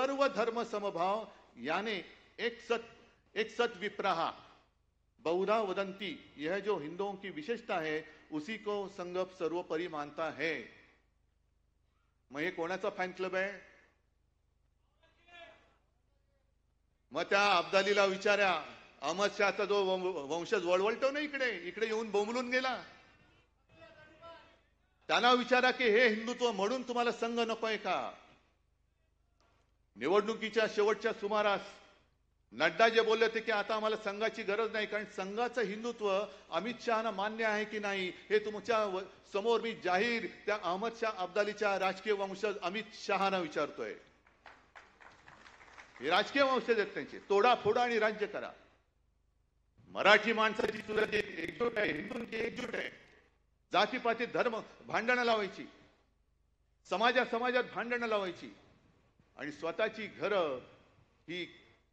सर्व धर्म समभाव यानी एक सत विप्रहा बहुधा वदंती, यह जो हिंदुओं की विशेषता है उसी को संघ सर्वोपरि मानता है। मग हे कोणाचा फॅन क्लब आहे? मग त्या अब्दालीला विचारा, अहमद शहाचा जो वंशज वळवळतो ना इकडे इकडे येऊन बोंबलून गेला, त्यांना विचारा की हे हिंदुत्व म्हणून तुम्हाला संघ नकोय का? निवडणुकीच्या शेवटच्या सुमारास नड्डा जे बोलले होते की आता आम्हाला संघाची गरज नाही, कारण संघाचं हिंदुत्व अमित शहाना मान्य आहे की नाही हे तुमच्या समोर मी जाहीर त्या अहमद शाह अब्दालीच्या राजकीय वंशज अमित शहाना विचारतोय। हे राजकीय वंशज आहेत त्यांचे, तोडाफोडा आणि राज्य करा। मराठी माणसाची सुरत एकजूट आहे, हिंदूंची एकजूट आहे। जातीपाती धर्म भांडणं लावायची, समाजात भांडणं लावायची आणि स्वतःची घरं ही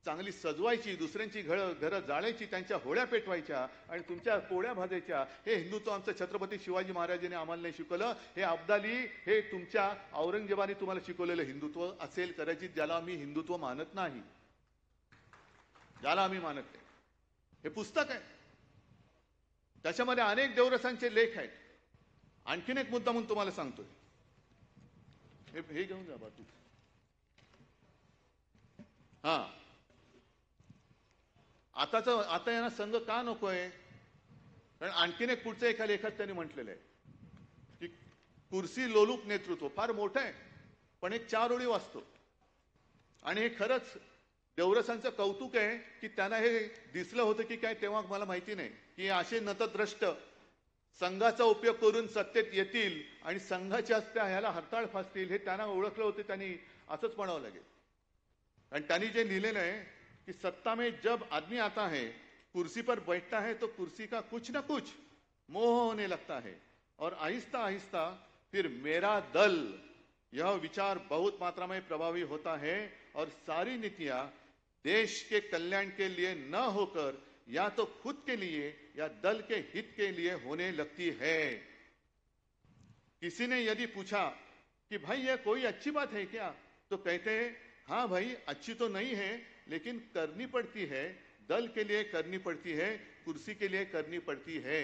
चांगली सजवायची, दुसऱ्यांची घरं जाळायची, त्यांच्या होळ्या पेटवायच्या आणि तुमच्या पोळ्या भाजायच्या। हे हिंदुत्व आमचं छत्रपती शिवाजी महाराजांनी आम्हाला नाही शिकवलं, हे अब्दाली हे तुमच्या औरंगजेबाने तुम्हाला शिकवलेलं हिंदुत्व असेल कदाचित, ज्याला आम्ही हिंदुत्व मानत नाही, ज्याला आम्ही मानत नाही। हे पुस्तक आहे, त्याच्यामध्ये अनेक देवरसांचे लेख आहेत। आणखीन एक मुद्दा म्हणून तुम्हाला सांगतोय, हे घेऊन जा बाजू। हा, आता यांना संघ का नकोय? कारण आणखीन एक पुढचं एका लेखात त्यांनी म्हटलेलं आहे की कुर्सी लोलूप नेतृत्व फार मोठं आहे, पण एक 4 ओळी वाचतो आणि हे खरंच देवरसांचं कौतुक आहे की त्यांना हे दिसलं होतं की काय तेव्हा मला माहिती नाही की असे नतद्रष्ट संघाचा उपयोग करून सत्तेत येतील आणि संघाच्या त्या ह्याला हरताळ फासतील, हे त्यांना ओळखलं होतं। त्यांनी असंच म्हणावं लागेल, कारण त्यांनी जे लिहिलेलं आहे कि सत्ता में जब आदमी आता है, कुर्सी पर बैठता है तो कुर्सी का कुछ न कुछ मोह होने लगता है और आहिस्ता आहिस्ता फिर मेरा दल यह विचार बहुत मात्रा में प्रभावी होता है और सारी नीतियां देश के कल्याण के लिए न होकर या तो खुद के लिए या दल के हित के लिए होने लगती है। किसी ने यदि पूछा कि भाई यह कोई अच्छी बात है क्या, तो कहते हैं हाँ भाई अच्छी तो नहीं है लेकिन करनी पड़ती है, दल के लिए करनी पड़ती है, कुर्सी के लिए करनी पड़ती है।